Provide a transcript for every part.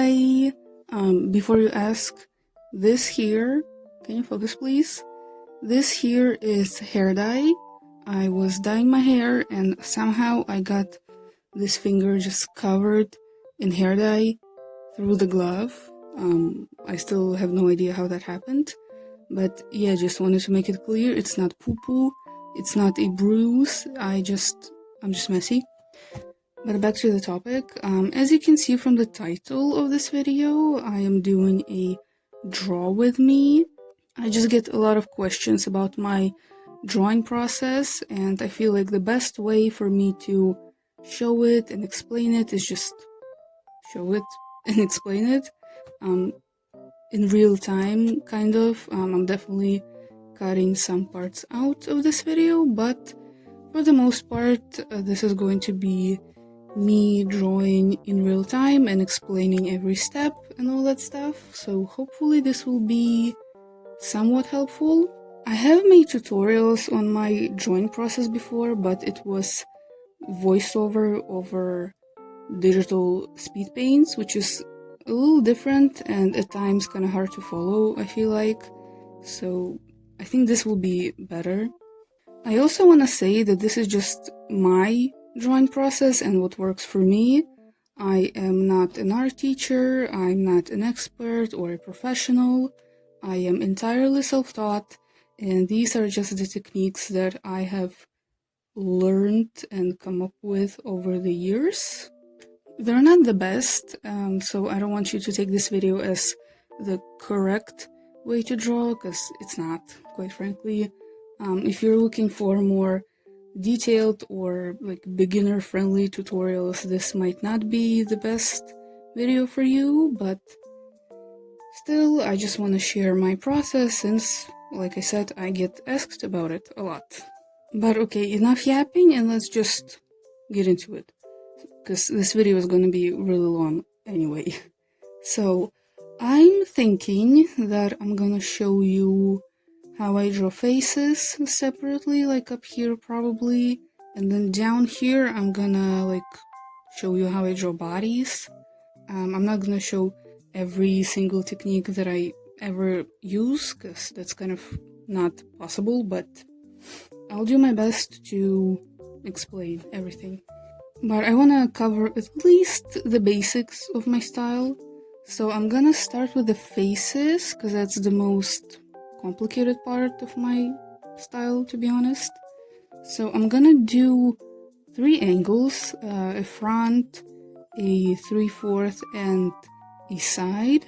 Hi! Before you ask, this here, can you focus please? This here is hair dye. I was dyeing my hair and somehow I got this finger just covered in hair dye through the glove. I still have no idea how that happened. But yeah, just wanted to make it clear, it's not poo-poo, it's not a bruise, I'm just messy. But back to the topic, as you can see from the title of this video, I am doing a draw with me. I just get a lot of questions about my drawing process, and I feel like the best way for me to show it and explain it is just show it and explain it in real time, kind of. I'm definitely cutting some parts out of this video, but for the most part, this is going to be me drawing in real time and explaining every step and all that stuff, so hopefully this will be somewhat helpful. I have made tutorials on my drawing process before, but it was voiceover over digital speed paints, which is a little different and at times kind of hard to follow, I feel like, so I think this will be better. I also want to say that this is just my drawing process and what works for me. I am not an art teacher, I'm not an expert or a professional, I am entirely self-taught, and these are just the techniques that I have learned and come up with over the years. They're not the best, so I don't want you to take this video as the correct way to draw, because it's not, quite frankly. If you're looking for more detailed or like beginner-friendly tutorials, this might not be the best video for you, but still, I just want to share my process since, like I said, I get asked about it a lot. But okay, enough yapping and let's just get into it, because this video is going to be really long anyway. So, I'm thinking that I'm gonna show you how I draw faces separately, like up here probably, and then down here I'm gonna like show you how I draw bodies. I'm not gonna show every single technique that I ever use, because that's kind of not possible, but I'll do my best to explain everything. But I wanna cover at least the basics of my style. So I'm gonna start with the faces, because that's the most complicated part of my style, to be honest. So I'm gonna do 3 angles, a front, a 3/4, and a side.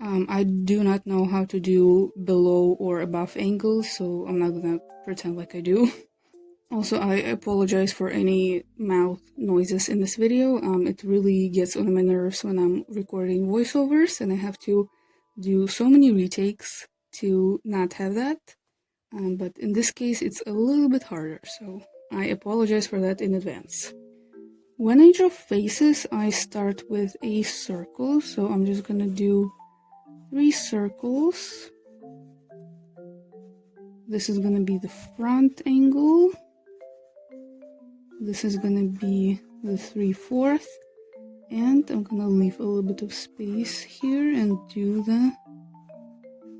I do not know how to do below or above angles, so I'm not gonna pretend like I do. Also, I apologize for any mouth noises in this video. It really gets on my nerves when I'm recording voiceovers and I have to do so many retakes to not have that. But in this case, it's a little bit harder, so I apologize for that in advance. When I draw faces, I start with a circle, so I'm just gonna do 3 circles. This is gonna be the front angle. This is gonna be the 3/4, and I'm gonna leave a little bit of space here and do the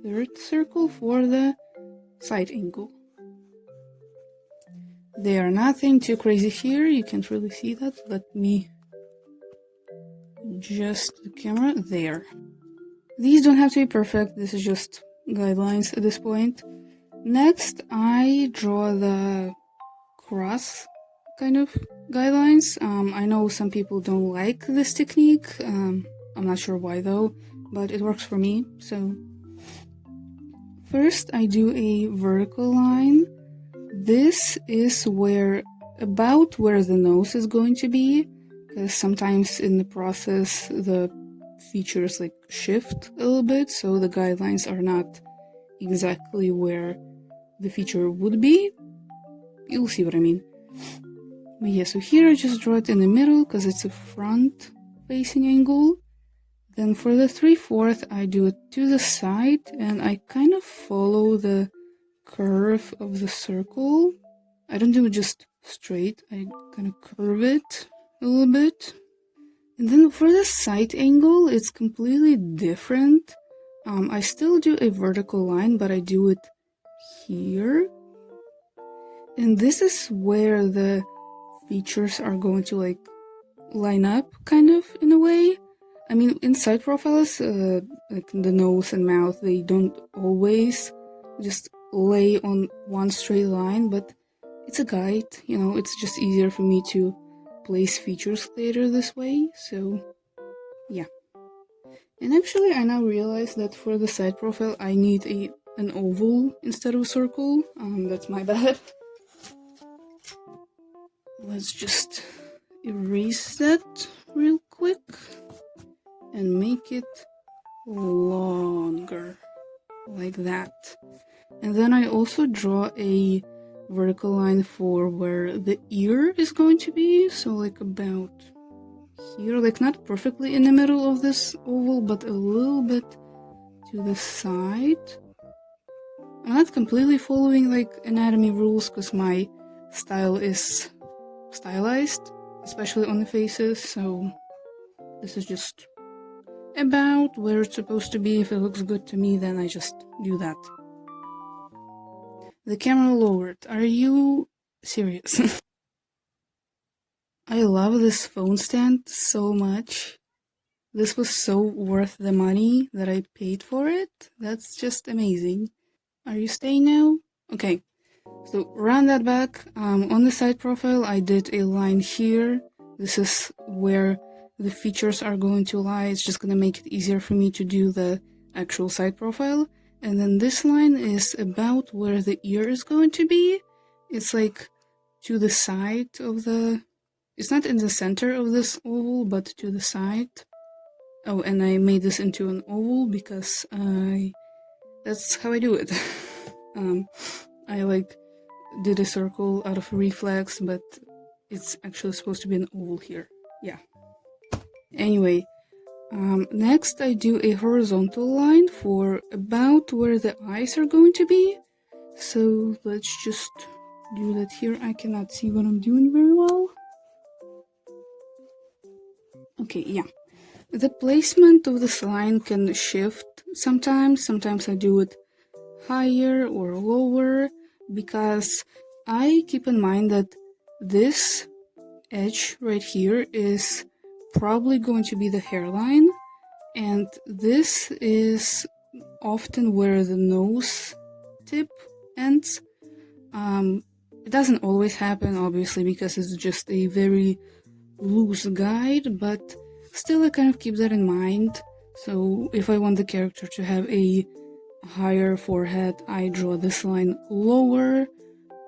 3rd circle for the side angle. They are nothing too crazy here, you can't really see that. Let me adjust the camera. There. These don't have to be perfect, this is just guidelines at this point. Next, I draw the cross kind of guidelines. I know some people don't like this technique. I'm not sure why though, but it works for me. So first I do a vertical line. This is about where the nose is going to be, because sometimes in the process the features like shift a little bit, so the guidelines are not exactly where the feature would be. You'll see what I mean. But yeah, so here I just draw it in the middle because it's a front facing angle. Then for the 3/4 I do it to the side and I kind of follow the curve of the circle. I don't do it just straight, I kind of curve it a little bit. And then for the side angle, it's completely different. I still do a vertical line, but I do it here. And this is where the features are going to like line up, kind of, in a way. I mean, in side profiles, like the nose and mouth, they don't always just lay on one straight line, but it's a guide, you know, it's just easier for me to place features later this way, so yeah. And actually, I now realize that for the side profile, I need an oval instead of a circle. That's my bad. Let's just erase that real quick and make it longer, like that. And then I also draw a vertical line for where the ear is going to be, so like about here, like not perfectly in the middle of this oval, but a little bit to the side. I'm not completely following like anatomy rules because my style is stylized, especially on the faces, so this is just about where it's supposed to be. If it looks good to me, then I just do that. The camera lowered. Are you serious? I love this phone stand so much. This was so worth the money that I paid for it. That's just amazing. Are you staying now? Okay. So round that back. On the side profile, I did a line here. This is where the features are going to lie. It's just going to make it easier for me to do the actual side profile. And then this line is about where the ear is going to be. It's like to the side of the... It's not in the center of this oval, but to the side. Oh, and I made this into an oval because that's how I do it. I like did a circle out of reflex, but it's actually supposed to be an oval here. Yeah. Anyway, next I do a horizontal line for about where the eyes are going to be. So let's just do that here. I cannot see what I'm doing very well. Okay, yeah. The placement of this line can shift sometimes. Sometimes I do it higher or lower because I keep in mind that this edge right here is probably going to be the hairline, and this is often where the nose tip ends. It doesn't always happen, obviously, because it's just a very loose guide, but still I kind of keep that in mind. So if I want the character to have a higher forehead, I draw this line lower,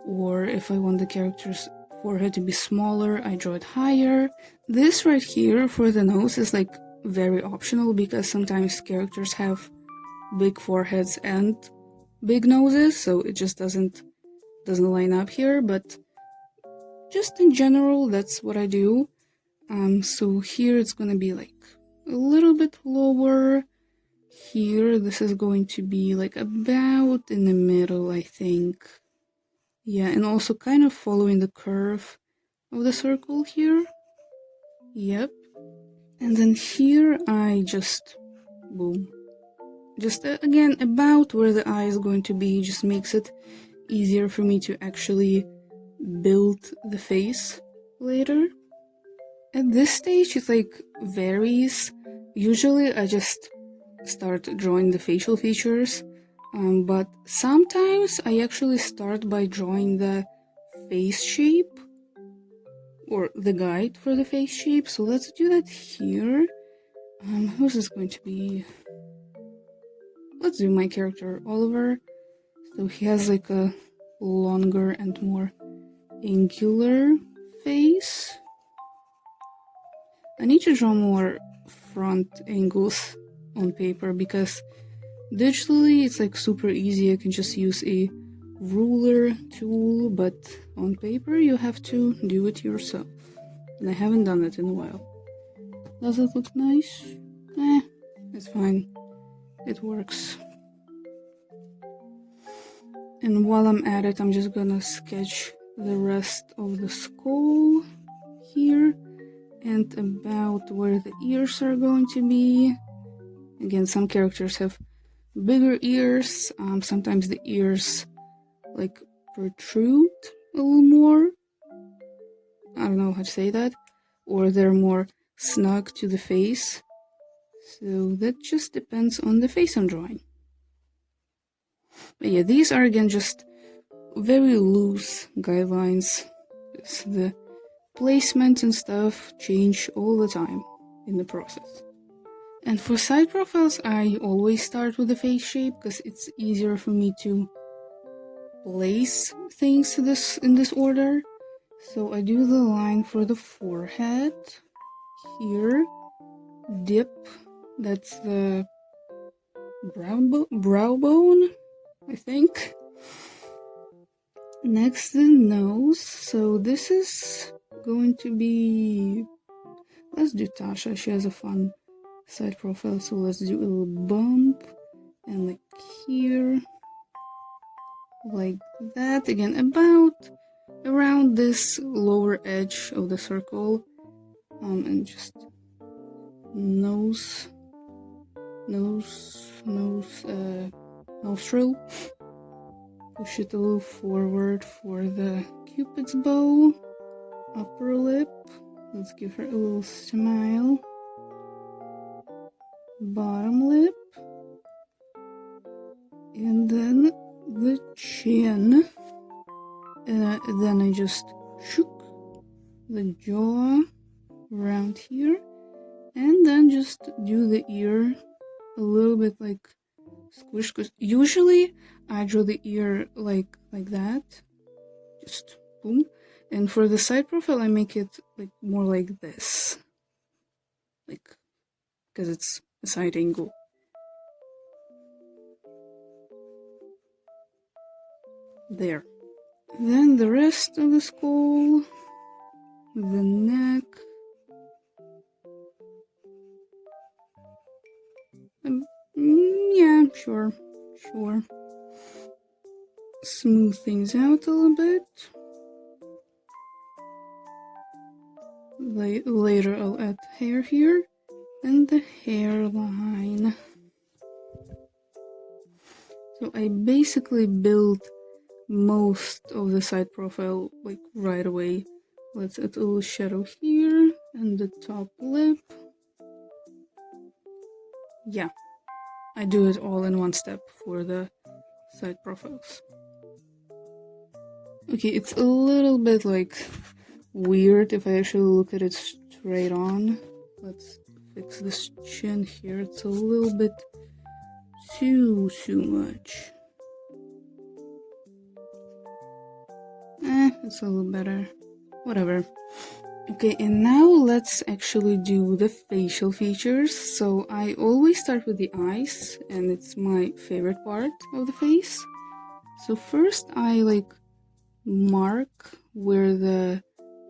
or if I want the character's forehead to be smaller, I draw it higher. This right here for the nose is like very optional because sometimes characters have big foreheads and big noses, so it just doesn't line up here, but just in general, that's what I do. So here it's gonna be like a little bit lower. Here, this is going to be like about in the middle, I think. Yeah, and also kind of following the curve of the circle here. Yep. And then here I just, boom. Just again, about where the eye is going to be, just makes it easier for me to actually build the face later. At this stage, it like varies. Usually I just start drawing the facial features, but sometimes I actually start by drawing the face shape or the guide for the face shape. So let's do that here. Who's this going to be? Let's do my character Oliver. So he has like a longer and more angular face. I need to draw more front angles on paper because digitally it's like super easy. I can just use a ruler tool, but on paper you have to do it yourself. And I haven't done it in a while. Does it look nice? It's fine. It works. And while I'm at it, I'm just gonna sketch the rest of the skull here. and about where the ears are going to be. Again, some characters have bigger ears. Sometimes the ears like protrude a little more. I don't know how to say that. Or they're more snug to the face. So that just depends on the face I'm drawing. But yeah, these are again just very loose guidelines. So the placement and stuff change all the time in the process. And for side profiles, I always start with the face shape because it's easier for me to place things in this order. So I do the line for the forehead here, dip, that's the brow bone, I think. Next, the nose. So this is going to be, let's do Tasha. She has a fun side profile, so let's do a little bump and like here, like that. Again, about around this lower edge of the circle, and just nostril. Push it a little forward for the Cupid's bow. Upper lip. Let's give her a little smile. Bottom lip. And then the chin. And then I just shook the jaw around here. And then just do the ear a little bit like squish, because usually I draw the ear like that, just boom. And for the side profile, I make it like more like this, like because it's a side angle. There. Then the rest of the skull, the neck. Yeah, sure. Smooth things out a little bit. Later I'll add hair here and the hairline. So I basically built most of the side profile like right away. Let's add a little shadow here and the top lip. Yeah, I do it all in one step for the side profiles. Okay, it's a little bit like weird if I actually look at it straight on. Let's fix this chin here. It's a little bit too much. It's a little better. Whatever. Okay, and now let's actually do the facial features. So I always start with the eyes, and it's my favorite part of the face. So first I like mark where the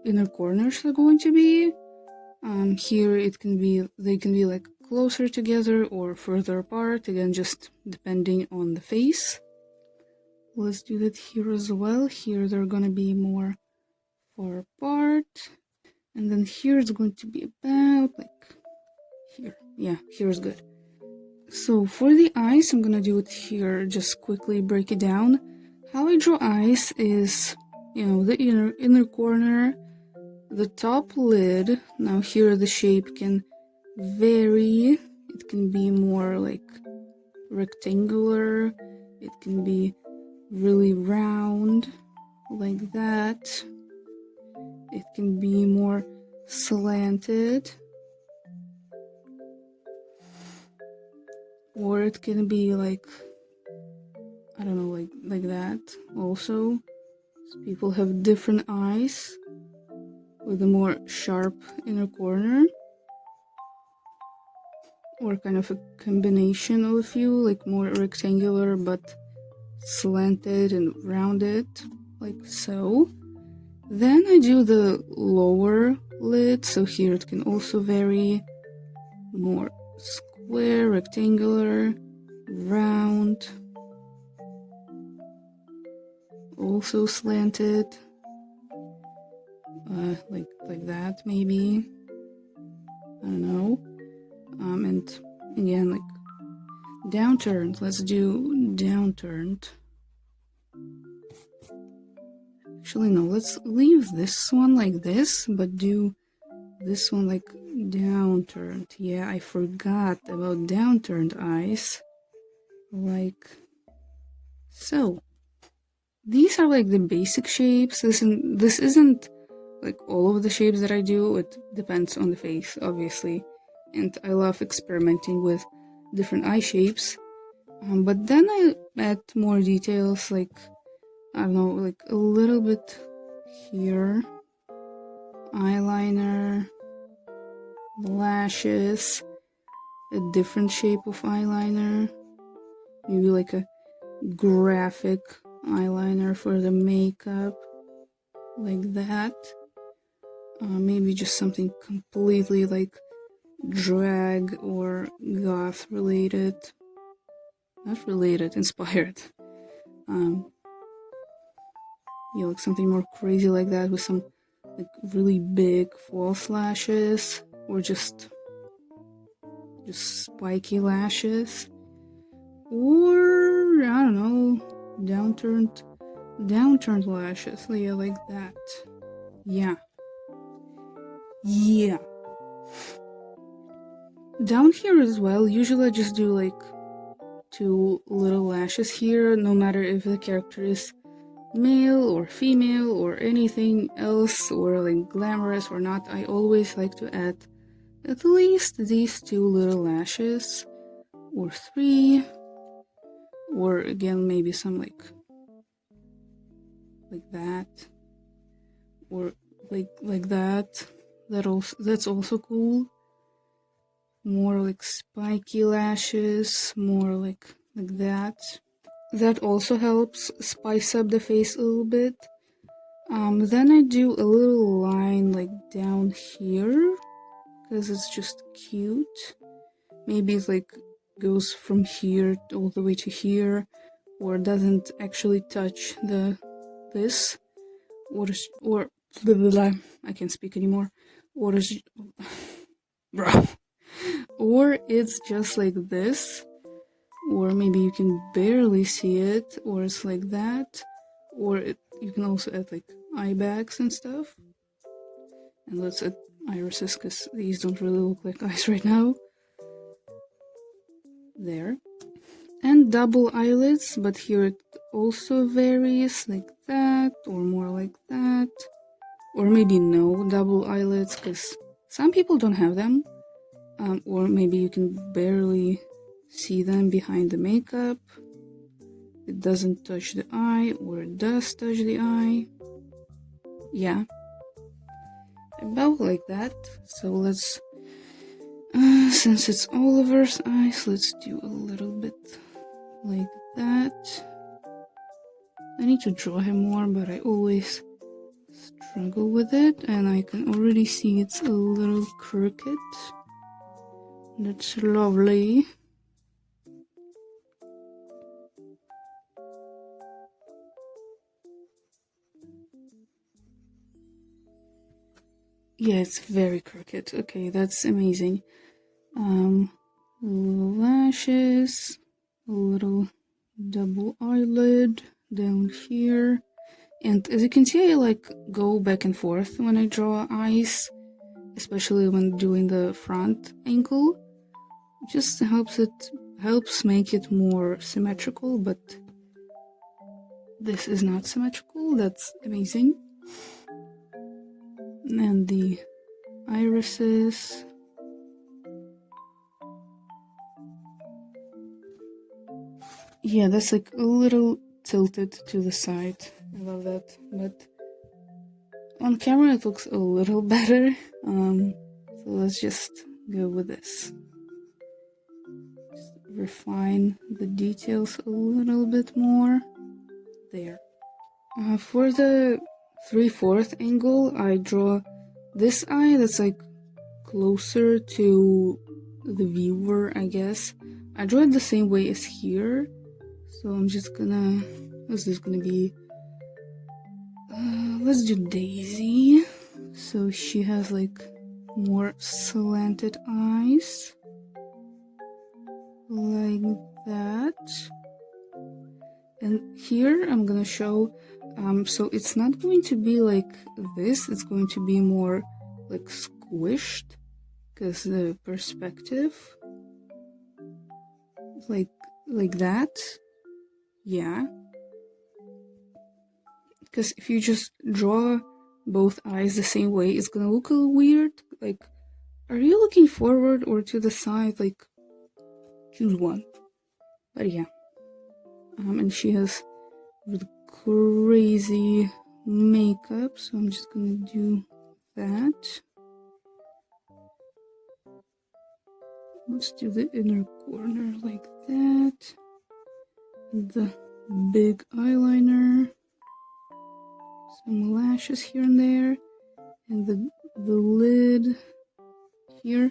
inner corners are going to be. Here they can be like closer together or further apart, again just depending on the face. Let's do that here as well. Here they're gonna be more far apart, and then here it's going to be about like here. Yeah, here's good. So for the eyes, I'm gonna do it here, just quickly break it down. How I draw eyes is, the inner corner, the top lid. Now here the shape can vary. It can be more like rectangular. It can be really round like that. It can be more slanted, or it can be like, I don't know, like that also. So people have different eyes with a more sharp inner corner, or kind of a combination of a few, like more rectangular but slanted and rounded, like so. Then I do the lower lid, so here it can also vary, more square, rectangular, round, also slanted, like that maybe. I don't know. And again, like downturned. Let's do downturned. Actually, no, let's leave this one like this, but do this one like downturned. Yeah, I forgot about downturned eyes. Like so. These are like the basic shapes. This isn't like all of the shapes that I do. It depends on the face, obviously. And I love experimenting with different eye shapes. But then I add more details, like, I don't know, like a little bit here. Eyeliner, lashes, a different shape of eyeliner. Maybe like a graphic eyeliner for the makeup, like that. Maybe just something completely like drag or goth related. Not related, inspired. Yeah, like something more crazy like that with some like really big false lashes or just spiky lashes. Or I don't know, downturned lashes. Yeah, like that. Yeah. Down here as well, usually I just do like 2 little lashes here, no matter if the character is male or female or anything else, or like glamorous or not. I always like to add at least these 2 little lashes, or 3, or again maybe some like that, or like that. That's also cool. More like spiky lashes, more like that. That also helps spice up the face a little bit. Then I do a little line like down here, because it's just cute. Maybe it like goes from here all the way to here, or doesn't actually touch this, or blah, blah, blah. I can't speak anymore. Or is bro. Or it's just like this, or maybe you can barely see it, or it's like that, or you can also add like eye bags and stuff. And let's add irises, because these don't really look like eyes right now. There. And double eyelids, but here it also varies, like that, or more like that. Or maybe no double eyelids, because some people don't have them. Or maybe you can barely see them behind the makeup. It doesn't touch the eye, or it does touch the eye. Yeah. About like that. So let's, since it's Oliver's eyes, let's do a little bit like that. I need to draw him more, but I always struggle with it, and I can already see it's a little crooked. That's lovely. Yeah, it's very crooked. Okay, that's amazing. Little lashes, a little double eyelid down here. And as you can see, I like go back and forth when I draw eyes, especially when doing the front ankle. It just helps make it more symmetrical, but this is not symmetrical. That's amazing. And the irises. Yeah, that's like a little tilted to the side. I love that, but on camera it looks a little better. So let's just go with this. Just refine the details a little bit more. There. For the 3/4 angle, I draw this eye that's like closer to the viewer, I guess. I draw it the same way as here. So I'm just gonna, what's this gonna be? Let's do Daisy. So she has like more slanted eyes, like that. And here I'm gonna show, so it's not going to be like this, it's going to be more like squished, because the perspective, like that, yeah. Because if you just draw both eyes the same way, it's gonna look a little weird. Like, are you looking forward or to the side? Like, choose one. But yeah. And she has really crazy makeup, so I'm just gonna do that. Let's do the inner corner like that. The big eyeliner. Some lashes here and there. And the lid here.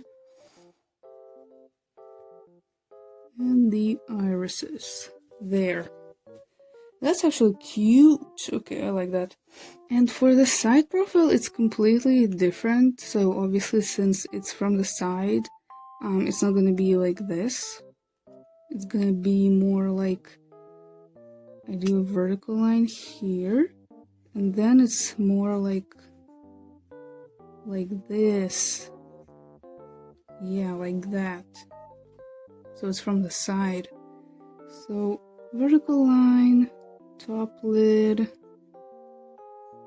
And the irises. There. That's actually cute. Okay, I like that. And for the side profile, it's completely different. So obviously, since it's from the side, it's not gonna be like this. It's gonna be more like, I do a vertical line here, and then it's more like this. Yeah, like that. So it's from the side. So vertical line, top lid,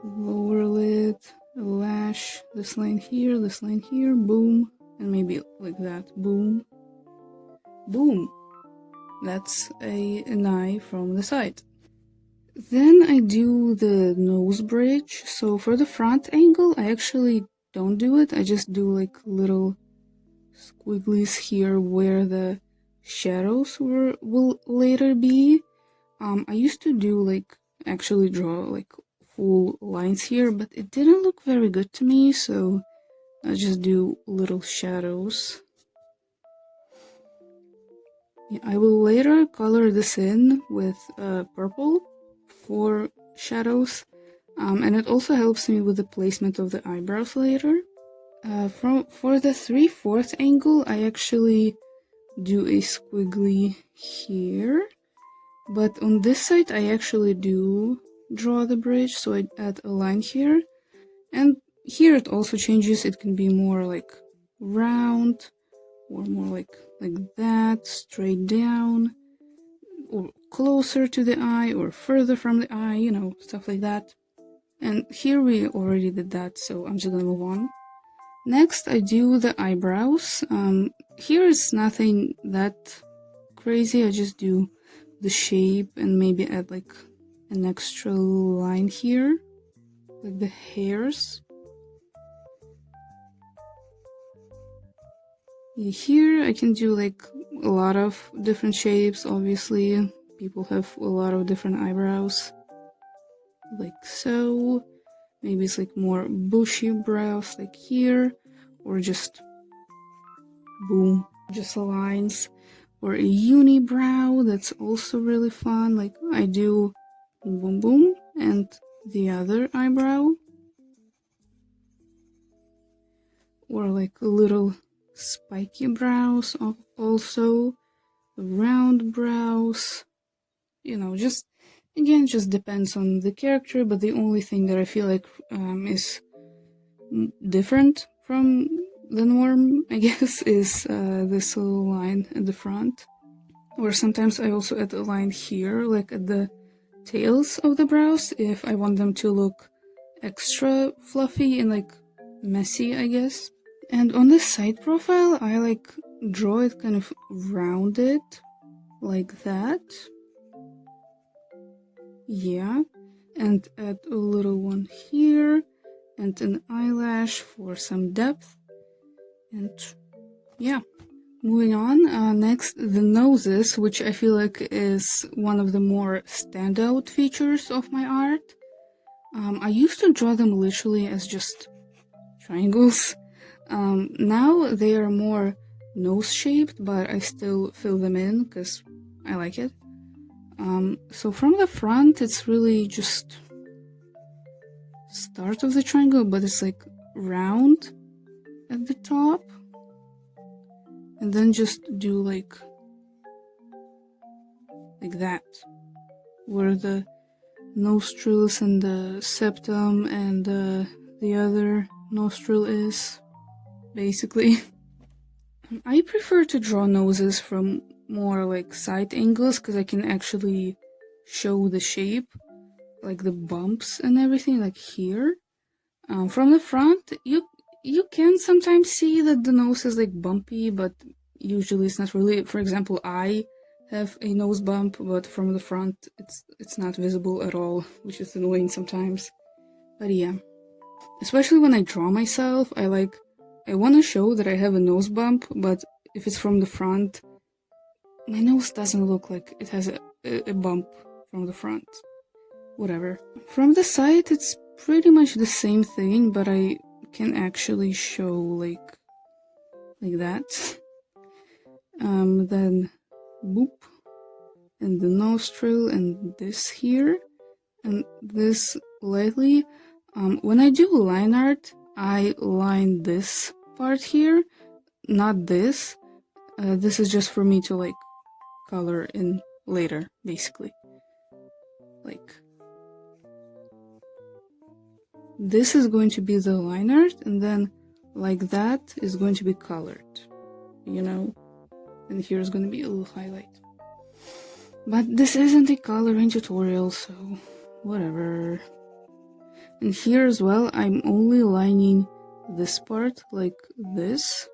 lower lid, a lash, this line here, boom, and maybe like that, boom, boom. That's an eye from the side. Then I do the nose bridge. So for the front angle, I actually don't do it. I just do like little squigglies here where the shadows will later be. I used to do like, actually draw like full lines here, but it didn't look very good to me, so I just do little shadows. Yeah, I will later color this in with purple for shadows, and it also helps me with the placement of the eyebrows later. For the 3/4 angle, I actually do a squiggly here, but on this side I actually do draw the bridge, so I add a line here, and here it also changes. It can be more like round, or more like that, straight down, or closer to the eye, or further from the eye, you know, stuff like that. And here we already did that, so I'm just gonna move on. Next, I do the eyebrows. Here is nothing that crazy. I just do the shape and maybe add like an extra line here, like the hairs. Here I can do like a lot of different shapes. Obviously, people have a lot of different eyebrows, like so. Maybe it's like more bushy brows, like here, or just boom, just lines, or a unibrow. That's also really fun. Like I do boom, boom, boom, and the other eyebrow, or like a little spiky brows, also round brows. You know, just again, just depends on the character. But the only thing that I feel like is different from the norm, I guess, is this little line at the front. Or sometimes I also add a line here, like at the tails of the brows, if I want them to look extra fluffy and like messy, I guess. And on the side profile, I like draw it kind of rounded, like that. Yeah, and add a little one here, and an eyelash for some depth. And yeah, moving on. Next, the noses, which I feel like is one of the more standout features of my art. I used to draw them literally as just triangles. Now they are more nose-shaped, but I still fill them in because I like it. So from the front, it's really just start of the triangle, but it's like round. at the top, and then just do like that, where the nostrils and the septum and the other nostril is, basically. I prefer to draw noses from more like side angles because I can actually show the shape, like the bumps and everything, like here. From the front, you can sometimes see that the nose is like bumpy, but usually it's not really. For example, I have a nose bump, but from the front it's not visible at all, which is annoying sometimes. But yeah, especially when I draw myself, I want to show that I have a nose bump, but if it's from the front, my nose doesn't look like it has a bump from the front. Whatever. From the side, it's pretty much the same thing, but I can actually show like that. Then boop, and the nostril, and this here, and this lightly. When I do line art, I line this part here, not this. This is just for me to like color in later, basically. Like, this is going to be the line art, and then like that is going to be colored, you know? And here's going to be a little highlight. But this isn't a coloring tutorial, so whatever. And here as well, I'm only lining this part like this,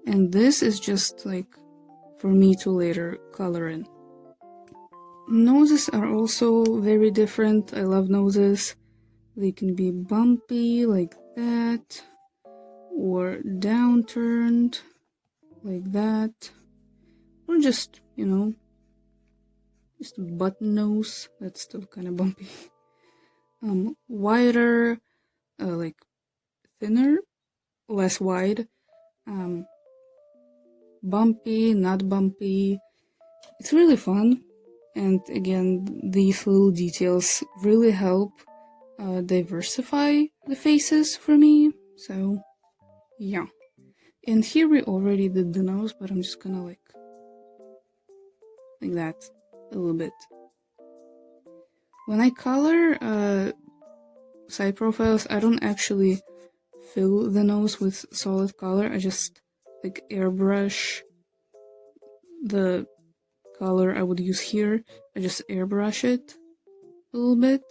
and this is just like for me to later color in. Noses are also very different. I love noses. They can be bumpy like that, or downturned like that, or just, you know, just a button nose. That's still kind of bumpy. Wider, like thinner, less wide. Bumpy, not bumpy. It's really fun. And again, these little details really help diversify the faces for me. So, yeah. And here we already did the nose, but I'm just gonna like that a little bit. When I color side profiles, I don't actually fill the nose with solid color. I just like airbrush the color I would use here. I just airbrush it a little bit.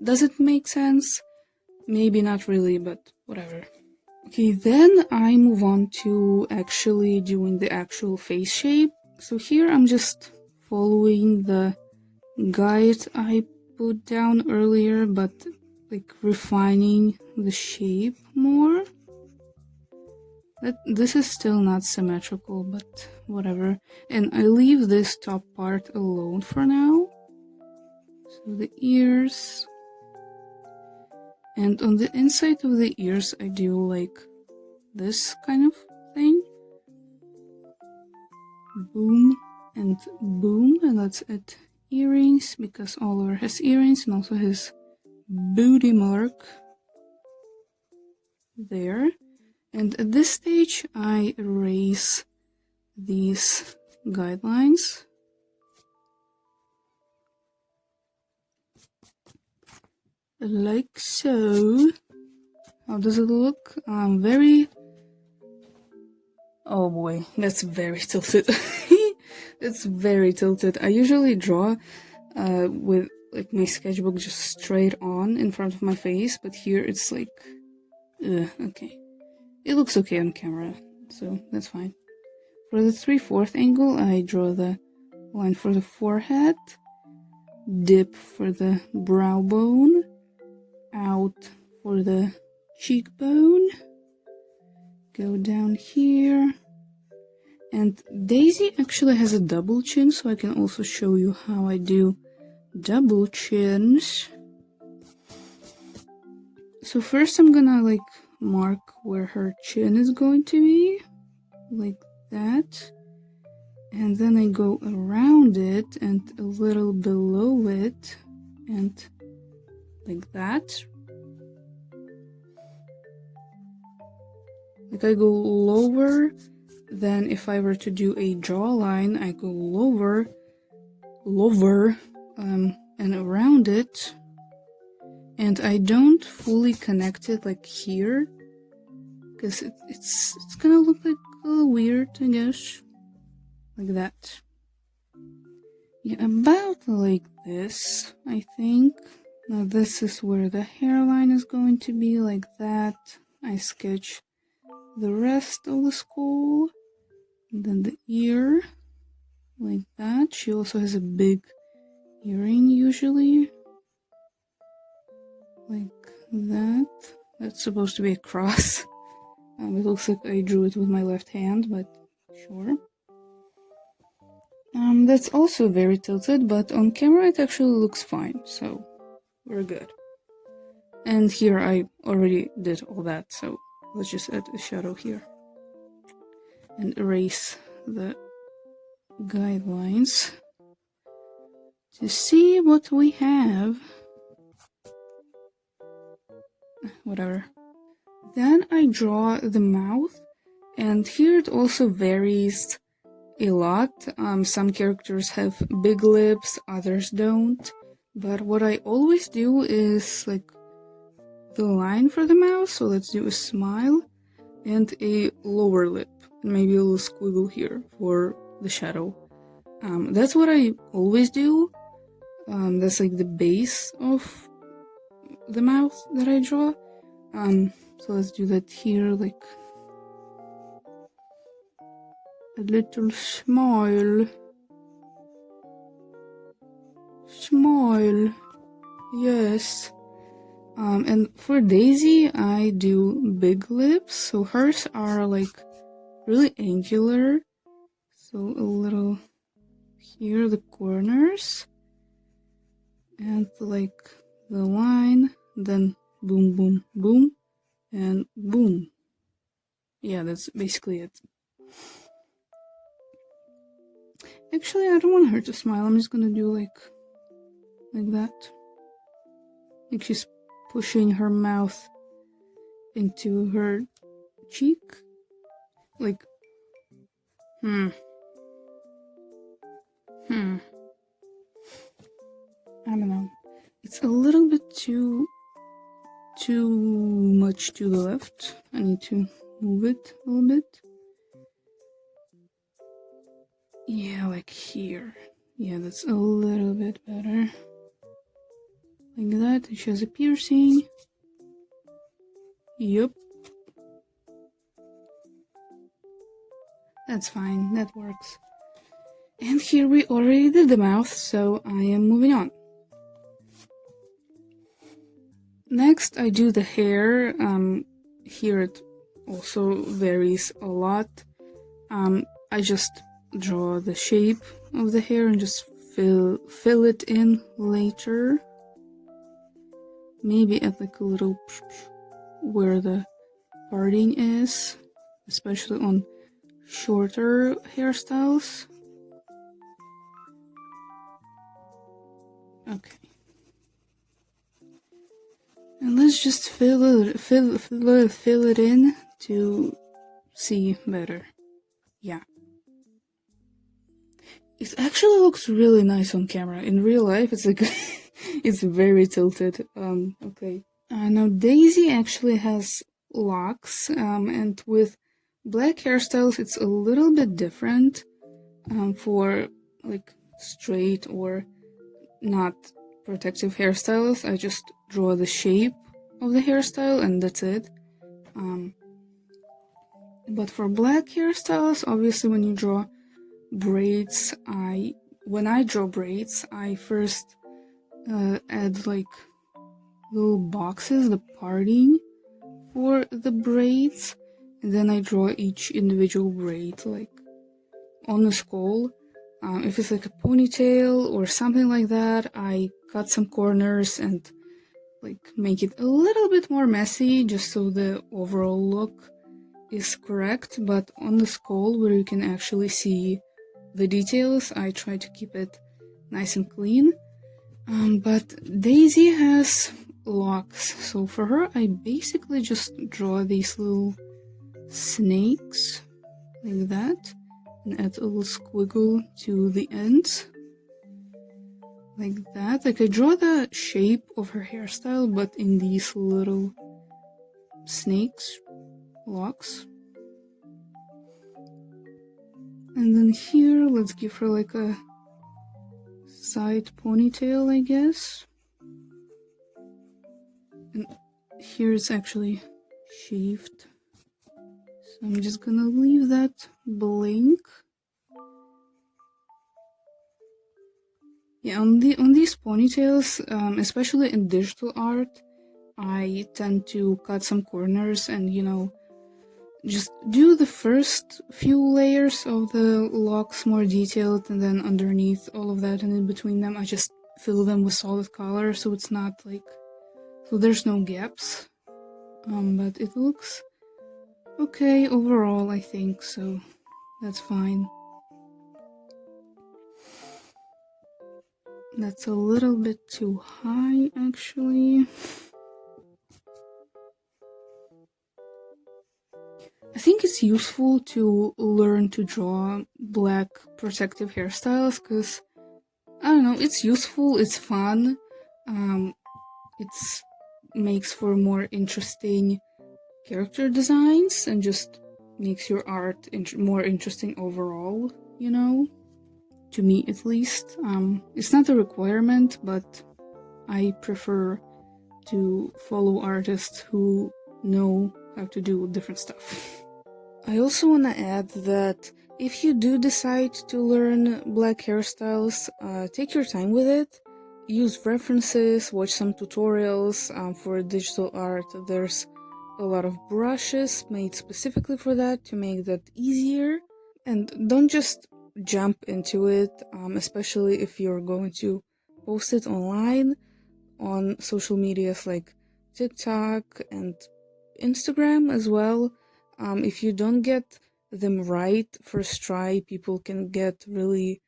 Does it make sense? Maybe not really, but whatever. Okay, then I move on to actually doing the actual face shape. So here I'm just following the guide I put down earlier, but like refining the shape more. This is still not symmetrical, but whatever. And I leave this top part alone for now. So the ears. And on the inside of the ears, I do like this kind of thing. Boom and boom, and that's it. Earrings, because Oliver has earrings, and also his booty mark there. And at this stage, I erase these guidelines. Like so. How does it look? Very... Oh boy, that's very tilted. It's very tilted. I usually draw with like my sketchbook just straight on in front of my face, but here it's like... okay. It looks okay on camera, so that's fine. For the 3/4 angle, I draw the line for the forehead, dip for the brow bone, out for the cheekbone, go down here. And Daisy actually has a double chin, so I can also show you how I do double chins. So first I'm gonna like mark where her chin is going to be, like that. And then I go around it and a little below it, and like that. Like I go lower than if I were to do a jawline. I go lower, and around it. And I don't fully connect it like here, because it's gonna look like a little weird, I guess. Like that. Yeah, about like this, I think. Now this is where the hairline is going to be, like that. I sketch the rest of the skull. And then the ear, like that. She also has a big earring usually. Like that. That's supposed to be a cross. It looks like I drew it with my left hand, but sure. That's also very tilted, but on camera it actually looks fine, so we're good. And here I already did all that, so let's just add a shadow here. And erase the guidelines to see what we have. Whatever. Then I draw the mouth, and here it also varies a lot. Some characters have big lips, others don't. But what I always do is like the line for the mouth, so let's do a smile and a lower lip, and maybe a little squiggle here for the shadow. That's what I always do. That's like the base of the mouth that I draw. So let's do that here, like a little smile. Smile. Yes. And for Daisy, I do big lips. So hers are like really angular. So a little here, the corners. And like the line. Then boom, boom, boom. And boom. Yeah, that's basically it. Actually, I don't want her to smile. I'm just gonna do like that. Like she's pushing her mouth into her cheek. Like, I don't know. It's a little bit too much to the left. I need to move it a little bit. Yeah, like here. Yeah, that's a little bit better. Like that. She has a piercing. Yup. That's fine. That works. And here we already did the mouth, so I am moving on. Next, I do the hair. Here it also varies a lot. I just draw the shape of the hair and just fill it in later. Maybe at like a little where the parting is, especially on shorter hairstyles. Okay. And let's just fill it in to see better. Yeah. It actually looks really nice on camera. In real life, it's like it's very tilted. Okay. Now Daisy actually has locks, and with black hairstyles, it's a little bit different. For like straight or not protective hairstyles, I just draw the shape of the hairstyle and that's it. But for black hairstyles, obviously when you draw braids, when I draw braids, I first add like little boxes, the parting for the braids, and then I draw each individual braid like on the skull. If it's like a ponytail or something like that, I cut some corners and like make it a little bit more messy just so the overall look is correct. But on the skull where you can actually see the details, I try to keep it nice and clean. But Daisy has locks, so for her I basically just draw these little snakes, like that, and add a little squiggle to the ends, like that. Like I draw the shape of her hairstyle, but in these little snakes, locks. And then here, let's give her like a side ponytail, I guess. And here it's actually shaved. So I'm just gonna leave that blank. Yeah, on these ponytails, especially in digital art, I tend to cut some corners and, you know, just do the first few layers of the locks more detailed, and then underneath all of that and in between them I just fill them with solid color, so it's not like, so there's no gaps. But it looks okay overall, I think, so that's fine. That's a little bit too high, actually. I think it's useful to learn to draw black protective hairstyles, because, I don't know, it's useful, it's fun, it's makes for more interesting character designs and just makes your art more interesting overall, you know? To me, at least. It's not a requirement, but I prefer to follow artists who know how to do different stuff. I also want to add that if you do decide to learn black hairstyles, take your time with it. Use references, watch some tutorials. For digital art, there's a lot of brushes made specifically for that to make that easier. And don't just jump into it, especially if you're going to post it online on social medias like TikTok and Instagram as well. If you don't get them right first try, people can get really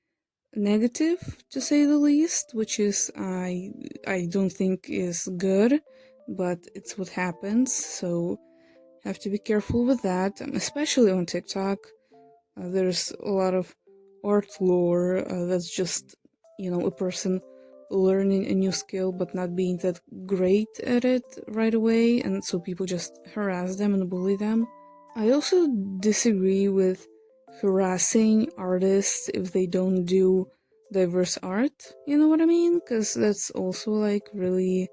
negative, to say the least, which is I don't think is good, but it's what happens, so have to be careful with that, especially on TikTok. There's a lot of art lore that's just, you know, a person learning a new skill but not being that great at it right away, and so people just harass them and bully them. I also disagree with harassing artists if they don't do diverse art, you know what I mean? Because that's also like really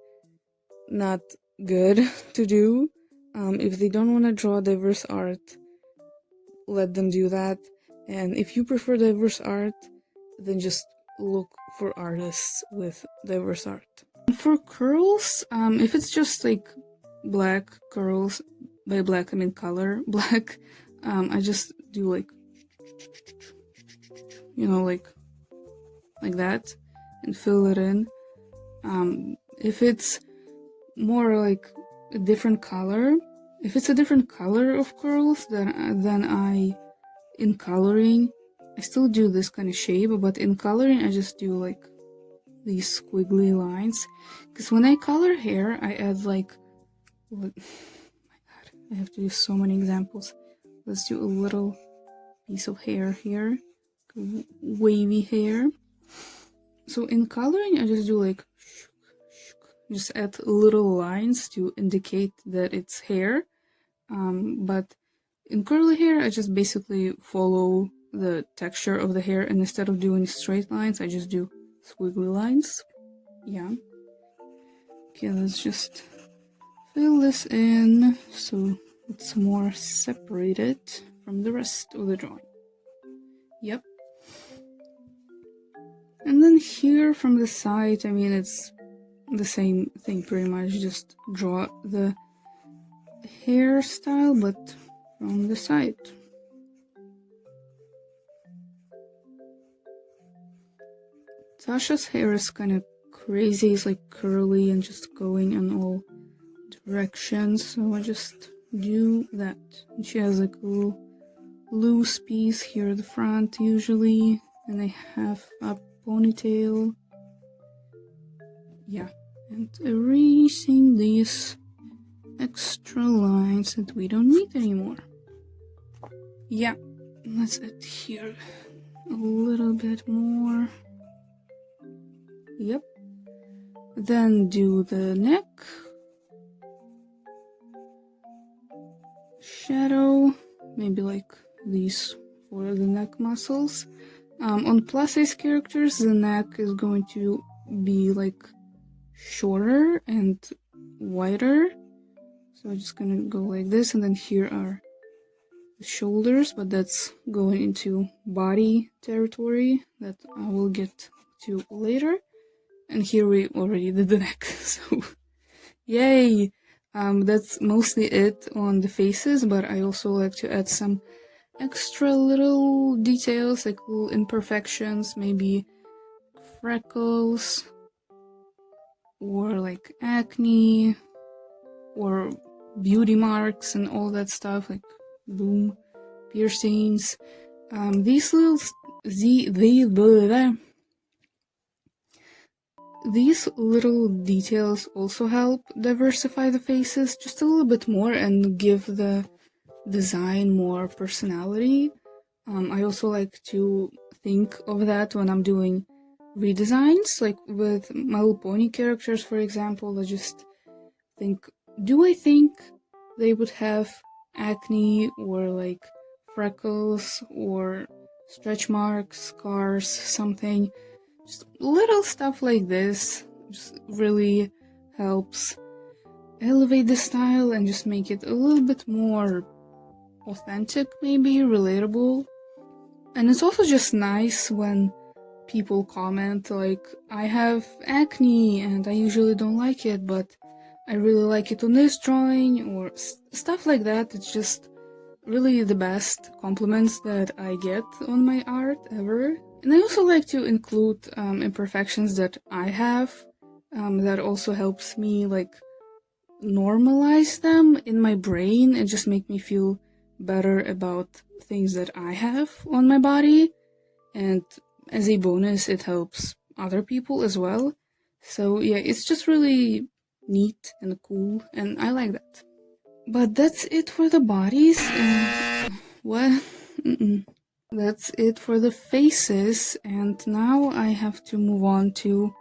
not good to do. If they don't want to draw diverse art, let them do that. And if you prefer diverse art, then just look for artists with diverse art. For curls, if it's just like black curls, by black I mean color black, I just do like, you know, like that, and fill it in. If it's more like a different color, if it's a different color of curls, then I, in coloring, I still do this kind of shape, but in coloring I just do like these squiggly lines, because when I color hair I add like, oh my god, I have to use so many examples. Let's do a little piece of hair here, wavy hair. So in coloring I just do like, just add little lines to indicate that it's hair, but in curly hair I just basically follow the texture of the hair, and instead of doing straight lines I just do squiggly lines. Yeah. Okay, let's just fill this in so it's more separated from the rest of the drawing. Yep. And then here from the side, I mean, it's the same thing pretty much, just draw the hairstyle but from the side. Tasha's hair is kind of crazy, it's like curly and just going in all directions, so I just do that. And she has like a little loose piece here at the front usually, and I have a ponytail. Yeah, and erasing these extra lines that we don't need anymore. Yeah, let's add here a little bit more. Yep. Then do the neck. Shadow, maybe like these for the neck muscles. On plus size characters, the neck is going to be like shorter and wider. So I'm just gonna go like this, and then here are the shoulders, but that's going into body territory that I will get to later. And here we already did the neck, so yay! That's mostly it on the faces, but I also like to add some extra little details, like little imperfections, maybe freckles, or like acne, or beauty marks and all that stuff, like boom, piercings. These little these little details also help diversify the faces just a little bit more and give the design more personality. I also like to think of that when I'm doing redesigns, like with My Little Pony characters, for example. I just think, do I think they would have acne or like freckles or stretch marks, scars, something? Just little stuff like this just really helps elevate the style and just make it a little bit more authentic, maybe relatable. And it's also just nice when people comment like, I have acne and I usually don't like it, but I really like it on this drawing, or stuff like that. It's just really the best compliments that I get on my art ever. And I also like to include imperfections that I have. That also helps me like normalize them in my brain and just make me feel better about things that I have on my body. And as a bonus, it helps other people as well. So yeah, it's just really neat and cool, and I like that. But that's it for the bodies. What? That's it for the faces, and now I have to move on to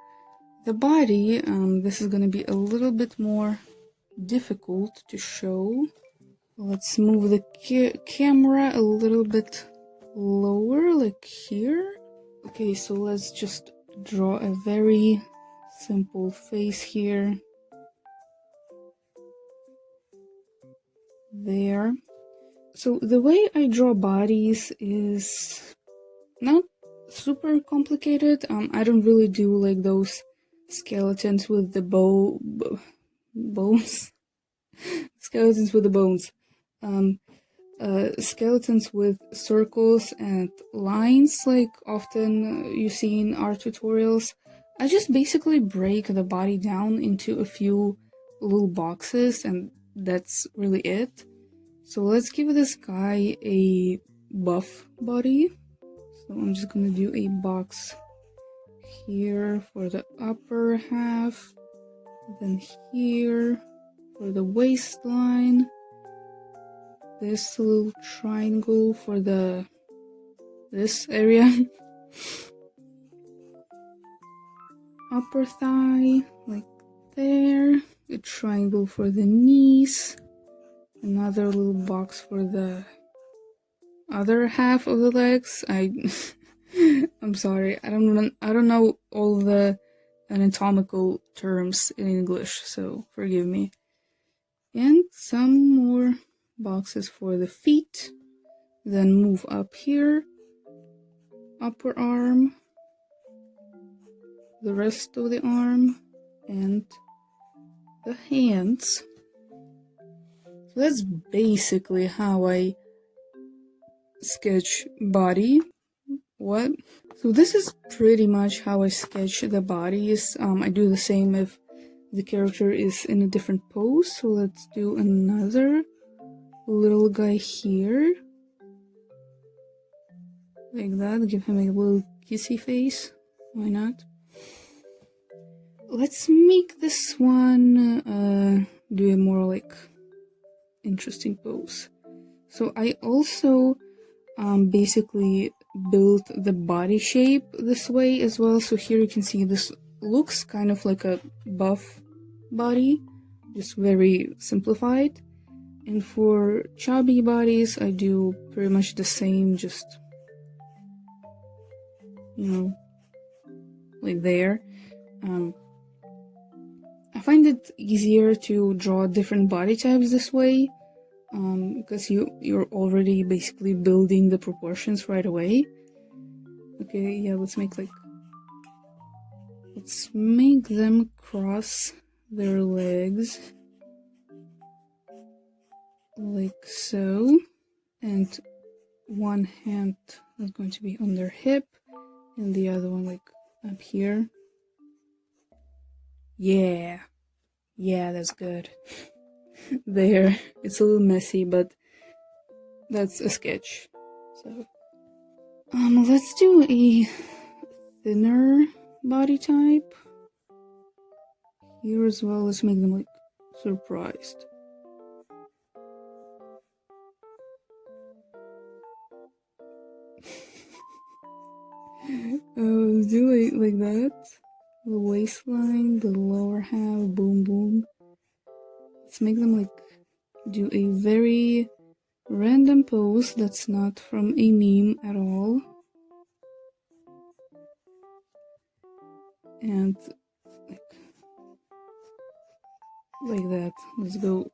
the body. This is gonna be a little bit more difficult to show. Let's move the camera a little bit lower, like here. Okay, so let's just draw a very simple face here. There. So the way I draw bodies is not super complicated. I don't really do like those skeletons with the bones. Skeletons with the bones. Skeletons with circles and lines, like often you see in art tutorials. I just basically break the body down into a few little boxes, and that's really it. So let's give this guy a buff body. So I'm just gonna do a box here for the upper half, then here for the waistline, this little triangle for this area, upper thigh, like there, a triangle for the knees, another little box for the other half of the legs. I'm sorry, I don't know all the anatomical terms in English, so forgive me. And some more boxes for the feet. Then move up here, upper arm, the rest of the arm, and the hands. So that's basically how I sketch body. What? So this is pretty much how I sketch the bodies. I do the same if the character is in a different pose. So let's do another little guy here. Like that, give him a little kissy face. Why not? Let's make this one do a more like interesting pose. So I also basically built the body shape this way as well. So here you can see this looks kind of like a buff body, just very simplified. And for chubby bodies, I do pretty much the same, just, like there. I find it easier to draw different body types this way, because you're already basically building the proportions right away. Okay, yeah, let's make them cross their legs like so, and one hand is going to be on their hip and the other one like up here. Yeah, that's good. There, it's a little messy, but that's a sketch. So let's do a thinner body type here as well. Let's make them like surprised. Do it like that. The waistline, the lower half, boom boom. Let's make them like do a very random pose that's not from a meme at all. And like that. Let's go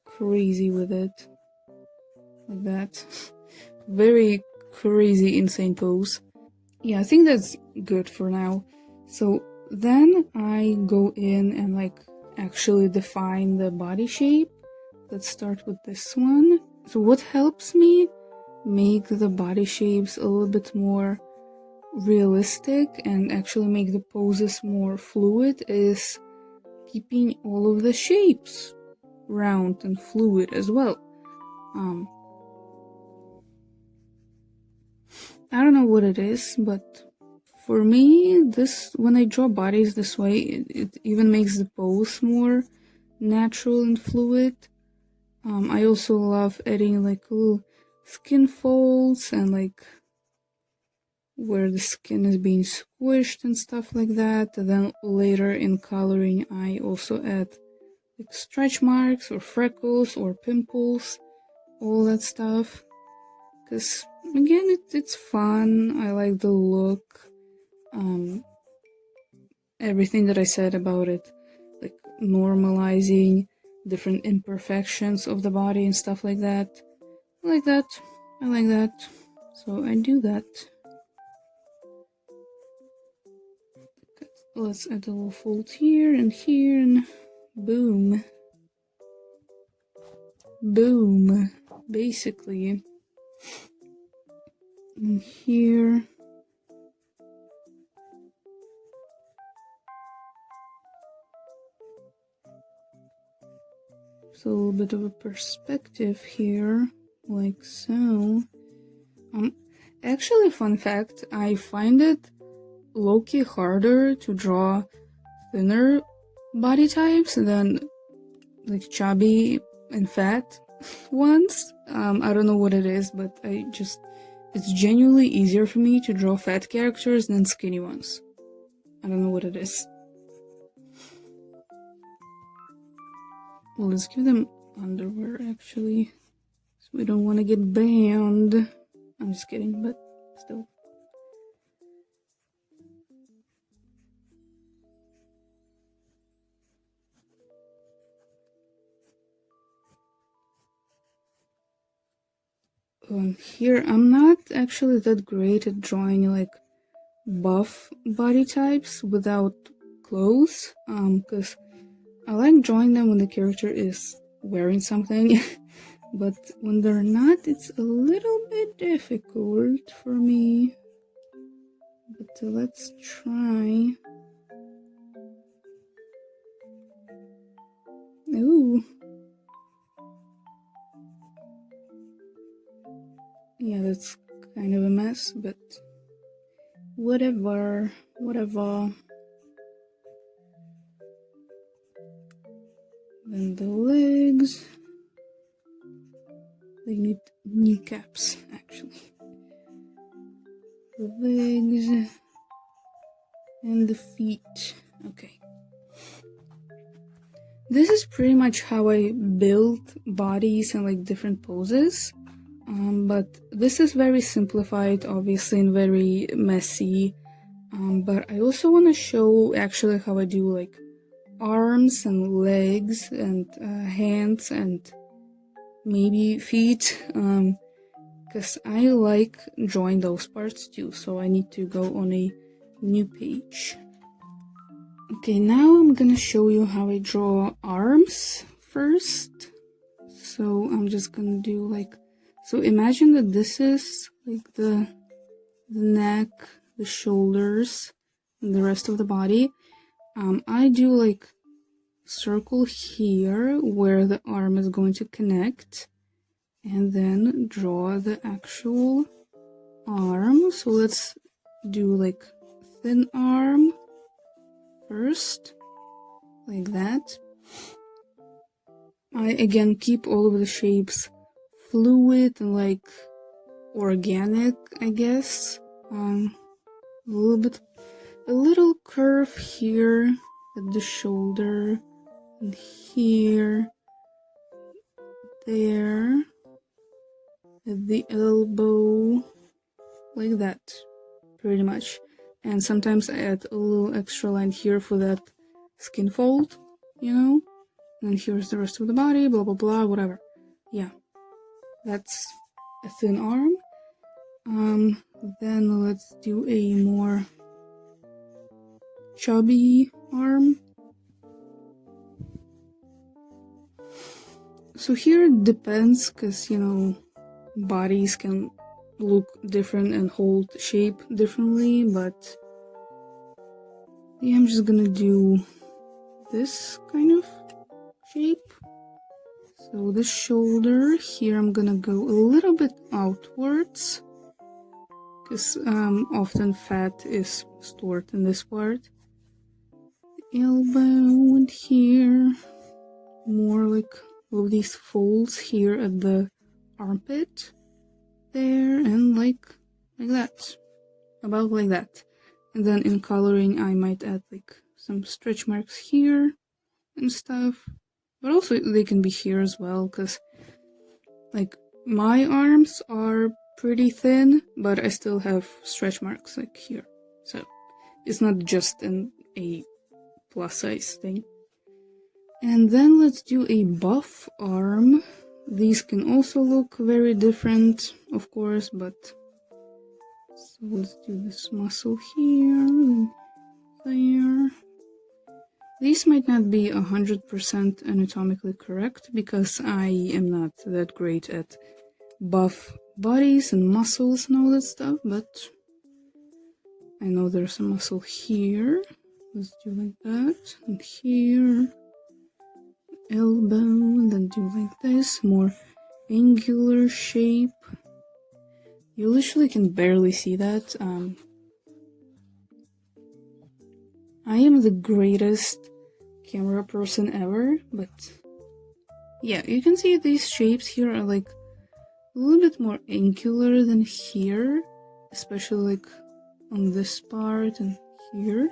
crazy with it. Like that. Very crazy, insane pose. Yeah, I think that's good for now. So then I go in and like actually define the body shape. Let's start with this one. So what helps me make the body shapes a little bit more realistic and actually make the poses more fluid is keeping all of the shapes round and fluid as well. I don't know what it is, but for me, when I draw bodies this way, it even makes the pose more natural and fluid. I also love adding like little skin folds and like where the skin is being squished and stuff like that. And then later in coloring, I also add like stretch marks or freckles or pimples, all that stuff. Because again, it's fun. I like the look. Everything that I said about it, like normalizing different imperfections of the body and stuff like that. I like that. So I do that. Let's add a little fold here and boom. Boom. Basically. And here. So a little bit of a perspective here, like so. Actually, fun fact, I find it low-key harder to draw thinner body types than like chubby and fat ones. I don't know what it is, but it's genuinely easier for me to draw fat characters than skinny ones. I don't know what it is. Well, let's give them underwear actually. So we don't want to get banned. I'm just kidding, but still. Here, I'm not actually that great at drawing like buff body types without clothes, because I like drawing them when the character is wearing something, but when they're not, it's a little bit difficult for me. But let's try. Ooh. Yeah, that's kind of a mess, but whatever. Then the legs. They need kneecaps, actually. the legs, and the feet. Okay. This is pretty much how I build bodies and like different poses. But this is very simplified, obviously, and very messy. But I also want to show actually how I do like arms and legs and hands and maybe feet. Because I like drawing those parts too, so I need to go on a new page. Okay, now I'm gonna show you how I draw arms first. So I'm just gonna do like, so imagine that this is like the neck, the shoulders, and the rest of the body. I do like circle here where the arm is going to connect, and then draw the actual arm. So let's do like thin arm first, like that. I again keep all of the shapes fluid and like organic, I guess. A little curve here at the shoulder, and here, there, at the elbow, like that, pretty much. And sometimes I add a little extra line here for that skin fold, you know? And here's the rest of the body, blah blah blah, whatever. Yeah, that's a thin arm. Then let's do a more chubby arm. So here it depends, because you know, bodies can look different and hold shape differently, but yeah, I'm just gonna do this kind of shape. So the shoulder here, I'm gonna go a little bit outwards, because often fat is stored in this part. The elbow and here, more like all of these folds here at the armpit, there, and like that, about like that. And then in coloring I might add like some stretch marks here and stuff, but also they can be here as well, because like my arms are pretty thin, but I still have stretch marks like here, so it's not just a plus size thing. And then let's do a buff arm. These can also look very different, of course, but so let's do this muscle here and there. These might not be 100% anatomically correct, because I am not that great at buff bodies and muscles and all that stuff, but I know there's a muscle here. Let's do like that, and here, elbow, and then do like this, more angular shape. You literally can barely see that. I am the greatest camera person ever, but yeah, you can see these shapes here are like a little bit more angular than here, especially like on this part and here.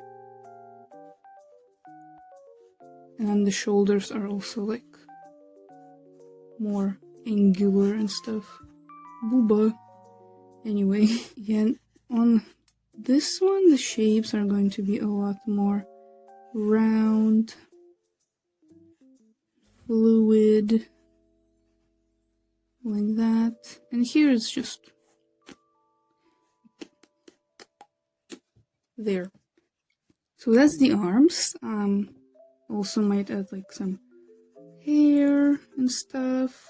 And the shoulders are also like more angular and stuff. Booba. Anyway, yeah, on this one the shapes are going to be a lot more round, fluid, like that. And here it's just there. So that's the arms. Also might add like some hair and stuff.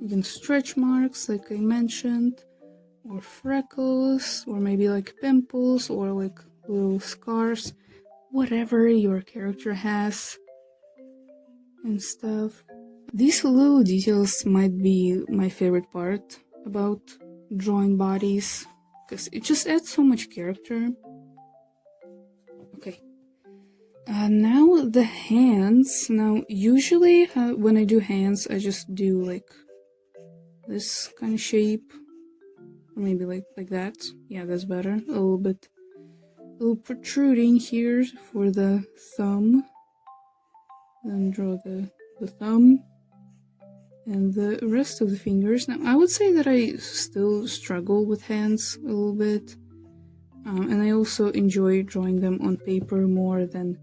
Again, stretch marks like I mentioned, or freckles, or maybe like pimples, or like little scars, whatever your character has and stuff. These little details might be my favorite part about drawing bodies, because it just adds so much character. Okay. Now the hands. Now usually when I do hands, I just do like this kind of shape, Or maybe like that. Yeah, that's better. A little protruding here for the thumb. Then draw the thumb and the rest of the fingers. Now, I would say that I still struggle with hands a little bit. And I also enjoy drawing them on paper more than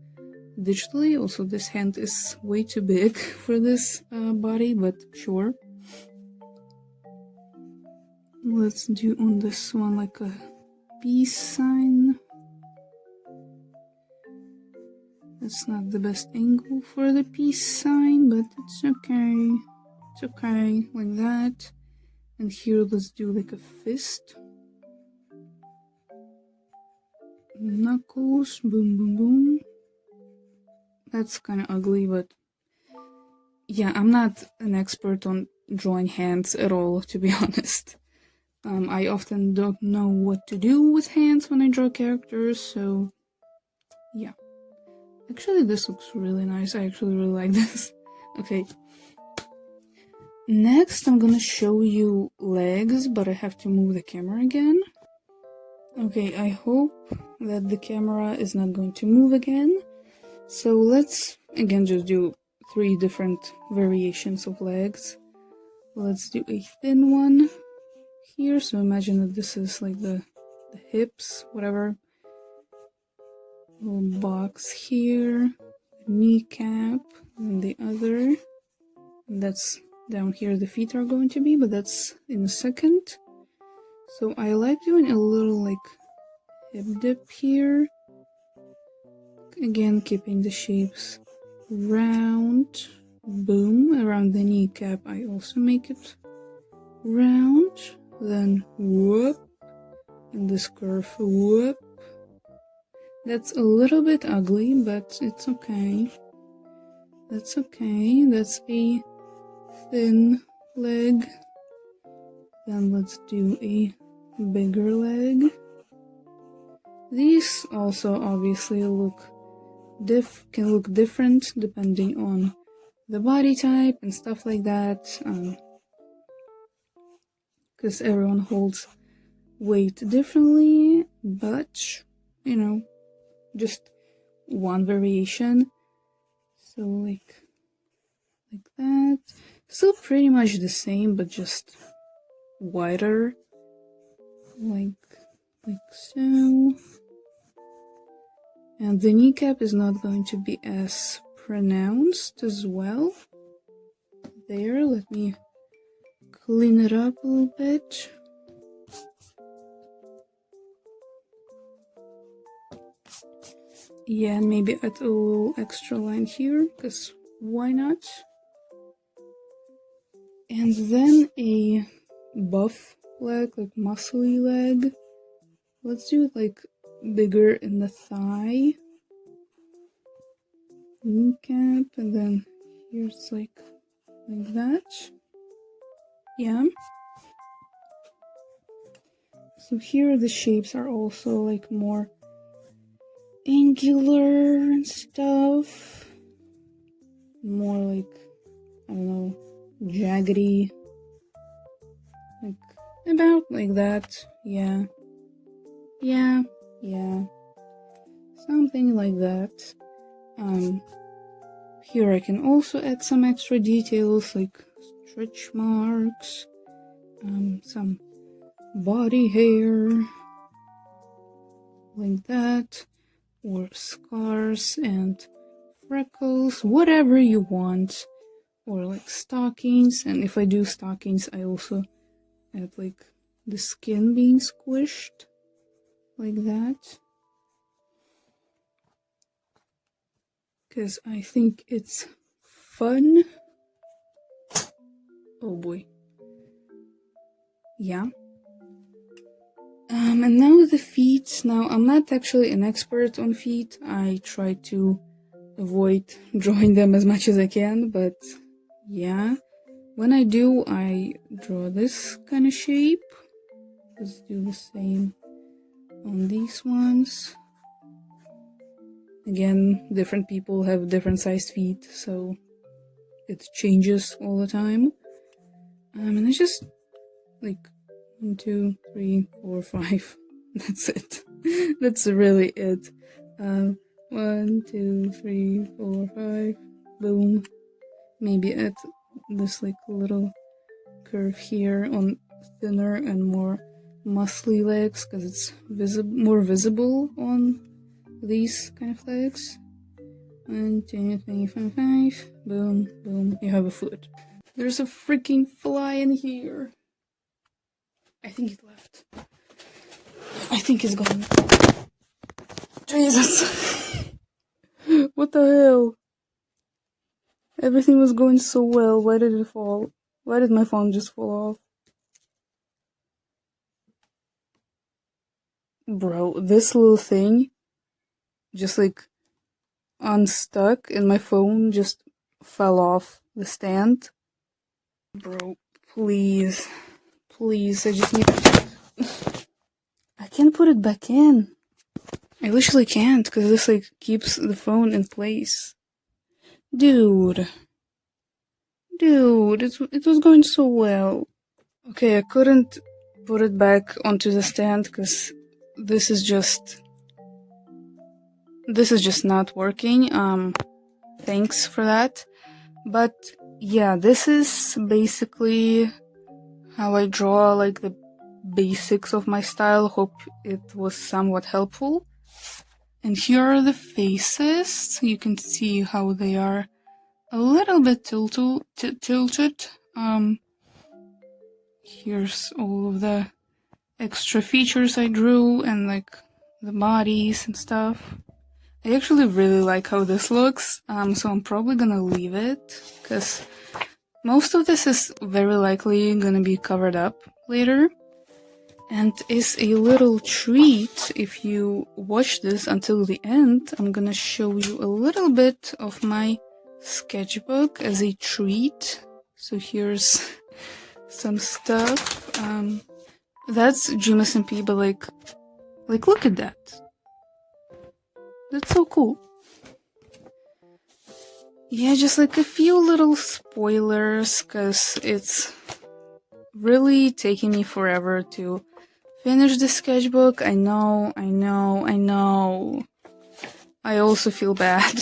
digitally. Also, this hand is way too big for this body, but sure. Let's do on this one like a peace sign. That's not the best angle for the peace sign, but it's okay. It's okay, like that. And here let's do like a fist. Knuckles, boom, boom, boom. That's kind of ugly, but yeah, I'm not an expert on drawing hands at all, to be honest. I often don't know what to do with hands when I draw characters, so yeah. Actually, this looks really nice. I actually really like this. Okay. Next, I'm gonna show you legs, but I have to move the camera again. Okay, I hope that the camera is not going to move again. So let's, again, just do 3 different variations of legs. Let's do a thin one here. So imagine that this is like the hips, whatever. Little box here, kneecap, and the other. And that's down here the feet are going to be, but that's in a second. So I like doing a little like hip dip here. Again, keeping the shapes round. Boom, around the kneecap I also make it round. Then whoop, and this curve whoop. That's a little bit ugly, but it's okay. That's okay. That's a thin leg. Then let's do a bigger leg. These also obviously can look different depending on the body type and stuff like that. Because everyone holds weight differently, but you know, just one variation. So like that. Still pretty much the same, but just wider. Like so. And the kneecap is not going to be as pronounced as well. There, let me clean it up a little bit. Yeah, and maybe add a little extra line here, because why not? And then a buff leg, like muscly leg. Let's do it like bigger in the thigh. Kneecap, and then here's like that. Yeah. So here the shapes are also like more angular and stuff. More like, I don't know, jaggedy. Like, about like that. Yeah. Yeah. Something like that. Here I can also add some extra details like stretch marks, some body hair, like that, or scars and freckles, whatever you want, or like stockings. And if I do stockings, I also add like the skin being squished, like that, because I think it's fun. Oh boy. Yeah. And now the feet. Now, I'm not actually an expert on feet. I try to avoid drawing them as much as I can, but yeah. When I do, I draw this kind of shape. Let's do the same on these ones. Again, different people have different sized feet, so it changes all the time. And I just like 1, 2, 3, 4, 5. That's it. That's really it. 1, 2, 3, 4, 5. Boom. Maybe add this like little curve here on thinner and more muscly legs because it's more visible on these kind of legs. 1, 2, 3, 4, 5. Boom, boom. You have a foot. There's a freaking fly in here. I think it left. I think it's gone. Jesus. What the hell? Everything was going so well. Why did it fall? Why did my phone just fall off? Bro, this little thing just like unstuck and my phone just fell off the stand. Bro, please. Please, I just need I can't put it back in. I literally can't because this like keeps the phone in place. Dude, it was going so well. Okay, I couldn't put it back onto the stand because this is just not working. Thanks for that. But yeah, this is basically how I draw like the basics of my style. Hope it was somewhat helpful. And here are the faces. You can see how they are a little bit tilted. Here's all of the extra features I drew and like the bodies and stuff. I actually really like how this looks, so I'm probably gonna leave it because most of this is very likely gonna be covered up later. And is a little treat if you watch this until the end. I'm gonna show you a little bit of my sketchbook as a treat. So here's some stuff. That's Jameson P, but like look at that. That's so cool. Yeah, just like a few little spoilers, cause it's really taking me forever to finish the sketchbook. I know. I also feel bad.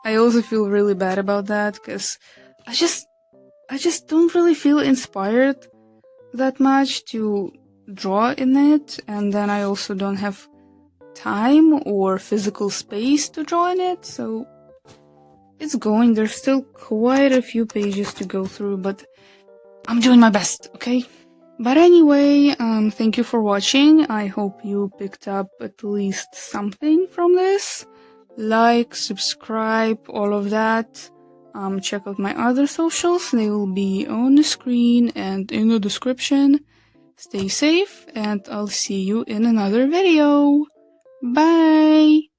I also feel really bad about that, cause I just don't really feel inspired that much to draw in it, and then I also don't have time or physical space to draw in it, so it's going. There's still quite a few pages to go through, but I'm doing my best, okay? But anyway, thank you for watching. I hope you picked up at least something from this. Like, subscribe, all of that. Check out my other socials. They will be on the screen and in the description. Stay safe, and I'll see you in another video. Bye!